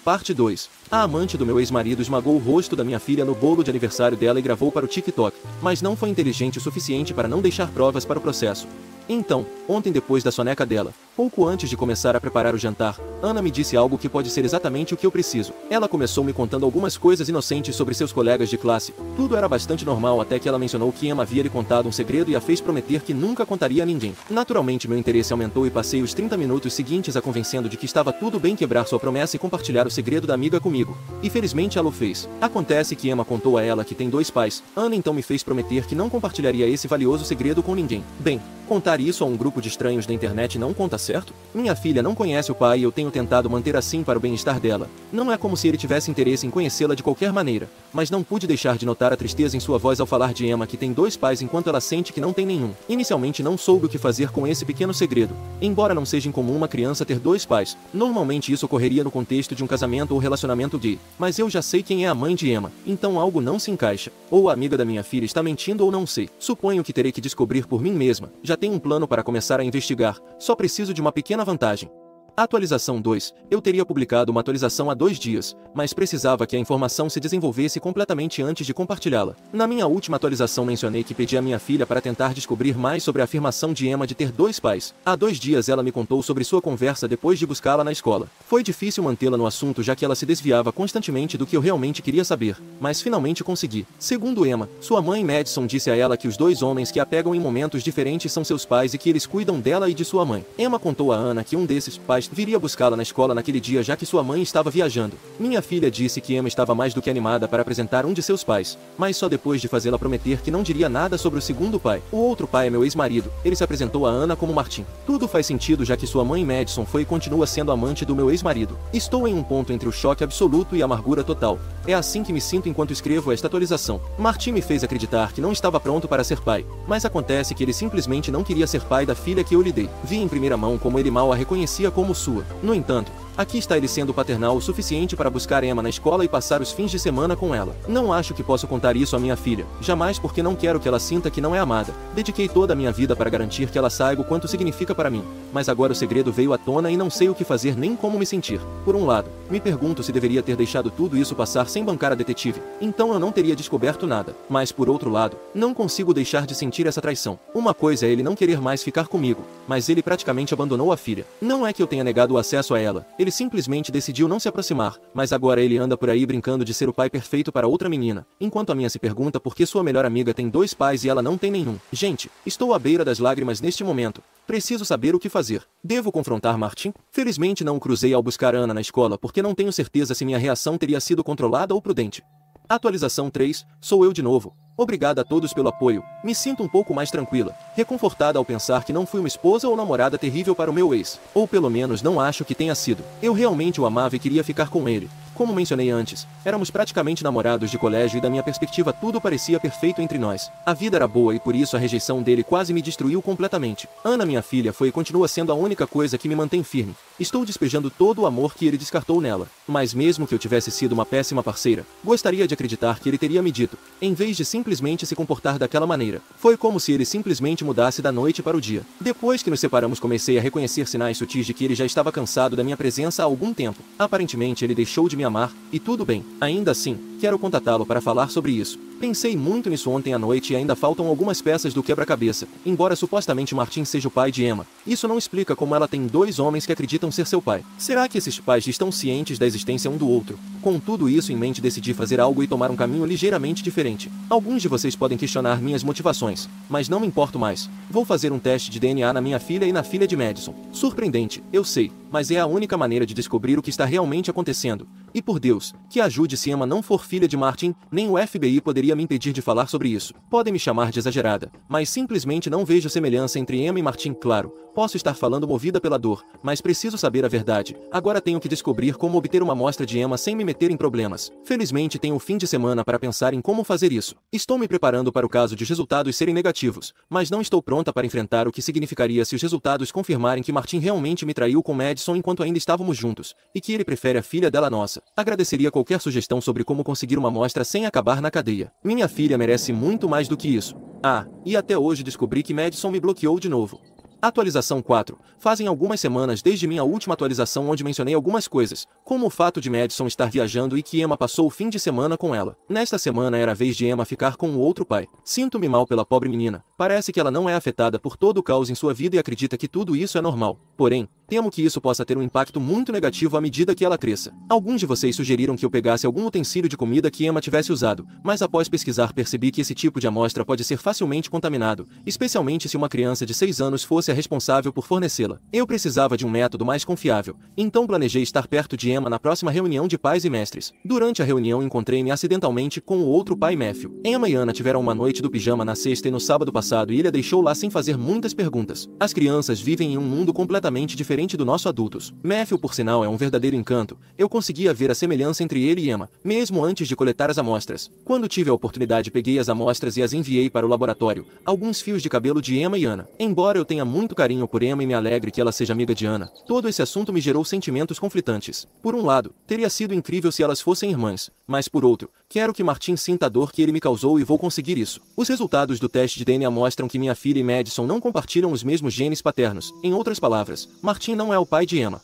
Parte 2. A amante do meu ex-marido esmagou o rosto da minha filha no bolo de aniversário dela e gravou para o TikTok, mas não foi inteligente o suficiente para não deixar provas para o processo. Então, ontem depois da soneca dela, pouco antes de começar a preparar o jantar, Ana me disse algo que pode ser exatamente o que eu preciso. Ela começou me contando algumas coisas inocentes sobre seus colegas de classe. Tudo era bastante normal até que ela mencionou que Emma havia lhe contado um segredo e a fez prometer que nunca contaria a ninguém. Naturalmente meu interesse aumentou e passei os 30 minutos seguintes a convencendo de que estava tudo bem quebrar sua promessa e compartilhar o segredo da amiga comigo. E felizmente ela o fez. Acontece que Emma contou a ela que tem 2 pais. Ana então me fez prometer que não compartilharia esse valioso segredo com ninguém. Bem, contar isso a um grupo de estranhos da internet não conta certo? Minha filha não conhece o pai e eu tenho tentado manter assim para o bem-estar dela. Não é como se ele tivesse interesse em conhecê-la de qualquer maneira, mas não pude deixar de notar a tristeza em sua voz ao falar de Emma que tem 2 pais enquanto ela sente que não tem nenhum. Inicialmente não soube o que fazer com esse pequeno segredo. Embora não seja incomum uma criança ter 2 pais, normalmente isso ocorreria no contexto de um casamento ou relacionamento gay. Mas eu já sei quem é a mãe de Emma, então algo não se encaixa. Ou a amiga da minha filha está mentindo ou não sei. Suponho que terei que descobrir por mim mesma. Já tenho um plano para começar a investigar, só preciso de uma pequena vantagem. Atualização 2. Eu teria publicado uma atualização há 2 dias, mas precisava que a informação se desenvolvesse completamente antes de compartilhá-la. Na minha última atualização mencionei que pedi à minha filha para tentar descobrir mais sobre a afirmação de Emma de ter 2 pais. Há 2 dias ela me contou sobre sua conversa depois de buscá-la na escola. Foi difícil mantê-la no assunto já que ela se desviava constantemente do que eu realmente queria saber, mas finalmente consegui. Segundo Emma, sua mãe Madison disse a ela que os 2 homens que a pegam em momentos diferentes são seus pais e que eles cuidam dela e de sua mãe. Emma contou a Ana que um desses pais viria buscá-la na escola naquele dia já que sua mãe estava viajando. Minha filha disse que Emma estava mais do que animada para apresentar um de seus pais, mas só depois de fazê-la prometer que não diria nada sobre o segundo pai. O outro pai é meu ex-marido. Ele se apresentou a Ana como Martin. Tudo faz sentido já que sua mãe Madison foi e continua sendo amante do meu ex-marido. Estou em um ponto entre o choque absoluto e a amargura total. É assim que me sinto enquanto escrevo esta atualização. Martin me fez acreditar que não estava pronto para ser pai, mas acontece que ele simplesmente não queria ser pai da filha que eu lhe dei. Vi em primeira mão como ele mal a reconhecia como sua. No entanto, aqui está ele sendo paternal o suficiente para buscar Emma na escola e passar os fins de semana com ela. Não acho que posso contar isso à minha filha, jamais porque não quero que ela sinta que não é amada. Dediquei toda a minha vida para garantir que ela saiba o quanto significa para mim, mas agora o segredo veio à tona e não sei o que fazer nem como me sentir. Por um lado, me pergunto se deveria ter deixado tudo isso passar sem bancar a detetive, então eu não teria descoberto nada. Mas por outro lado, não consigo deixar de sentir essa traição. Uma coisa é ele não querer mais ficar comigo, mas ele praticamente abandonou a filha. Não é que eu tenha negado o acesso a ela, ele simplesmente decidiu não se aproximar, mas agora ele anda por aí brincando de ser o pai perfeito para outra menina, enquanto a minha se pergunta por que sua melhor amiga tem 2 pais e ela não tem nenhum. Gente, estou à beira das lágrimas neste momento. Preciso saber o que fazer. Devo confrontar Martin? Felizmente não o cruzei ao buscar Ana na escola porque não tenho certeza se minha reação teria sido controlada ou prudente. Atualização 3, sou eu de novo. Obrigada a todos pelo apoio. Me sinto um pouco mais tranquila, reconfortada ao pensar que não fui uma esposa ou namorada terrível para o meu ex. Ou pelo menos não acho que tenha sido. Eu realmente o amava e queria ficar com ele. Como mencionei antes, éramos praticamente namorados de colégio e da minha perspectiva tudo parecia perfeito entre nós. A vida era boa e por isso a rejeição dele quase me destruiu completamente. Ana, minha filha, foi e continua sendo a única coisa que me mantém firme. Estou despejando todo o amor que ele descartou nela. Mas mesmo que eu tivesse sido uma péssima parceira, gostaria de acreditar que ele teria me dito, em vez de simplesmente se comportar daquela maneira. Foi como se ele simplesmente mudasse da noite para o dia. Depois que nos separamos comecei a reconhecer sinais sutis de que ele já estava cansado da minha presença há algum tempo. Aparentemente ele deixou de me amar, e tudo bem. Ainda assim, quero contatá-lo para falar sobre isso. Pensei muito nisso ontem à noite e ainda faltam algumas peças do quebra-cabeça. Embora supostamente Martin seja o pai de Emma, isso não explica como ela tem 2 homens que acreditam ser seu pai. Será que esses pais estão cientes da existência um do outro? Com tudo isso em mente decidi fazer algo e tomar um caminho ligeiramente diferente. Alguns de vocês podem questionar minhas motivações, mas não me importo mais. Vou fazer um teste de DNA na minha filha e na filha de Madison. Surpreendente, eu sei, mas é a única maneira de descobrir o que está realmente acontecendo. E por Deus, que ajude se Emma não for filha de Martin, nem o FBI poderia me impedir de falar sobre isso. Podem me chamar de exagerada, mas simplesmente não vejo semelhança entre Emma e Martin, claro. Posso estar falando movida pela dor, mas preciso saber a verdade. Agora tenho que descobrir como obter uma amostra de Emma sem me meter em problemas. Felizmente tenho o fim de semana para pensar em como fazer isso. Estou me preparando para o caso de os resultados serem negativos, mas não estou pronta para enfrentar o que significaria se os resultados confirmarem que Martin realmente me traiu com Madison enquanto ainda estávamos juntos, e que ele prefere a filha dela nossa. Agradeceria qualquer sugestão sobre como conseguir uma amostra sem acabar na cadeia. Minha filha merece muito mais do que isso. Ah, e até hoje descobri que Madison me bloqueou de novo. Atualização 4. Fazem algumas semanas desde minha última atualização onde mencionei algumas coisas, como o fato de Madison estar viajando e que Emma passou o fim de semana com ela. Nesta semana era a vez de Emma ficar com o outro pai. Sinto-me mal pela pobre menina. Parece que ela não é afetada por todo o caos em sua vida e acredita que tudo isso é normal. Porém, temo que isso possa ter um impacto muito negativo à medida que ela cresça. Alguns de vocês sugeriram que eu pegasse algum utensílio de comida que Emma tivesse usado, mas após pesquisar percebi que esse tipo de amostra pode ser facilmente contaminado, especialmente se uma criança de 6 anos fosse a responsável por fornecê-la. Eu precisava de um método mais confiável, então planejei estar perto de Emma na próxima reunião de pais e mestres. Durante a reunião encontrei-me acidentalmente com o outro pai Matthew. Emma e Anna tiveram uma noite do pijama na sexta e no sábado passado e ele a deixou lá sem fazer muitas perguntas. As crianças vivem em um mundo completamente diferente do nosso adultos. Matthew, por sinal, é um verdadeiro encanto. Eu conseguia ver a semelhança entre ele e Emma, mesmo antes de coletar as amostras. Quando tive a oportunidade, peguei as amostras e as enviei para o laboratório. Alguns fios de cabelo de Emma e Anna. Embora eu tenha muito carinho por Emma e me alegre que ela seja amiga de Anna, todo esse assunto me gerou sentimentos conflitantes. Por um lado, teria sido incrível se elas fossem irmãs, mas por outro, quero que Martin sinta a dor que ele me causou e vou conseguir isso. Os resultados do teste de DNA mostram que minha filha e Madison não compartilham os mesmos genes paternos. Em outras palavras, Martin não é o pai de Emma.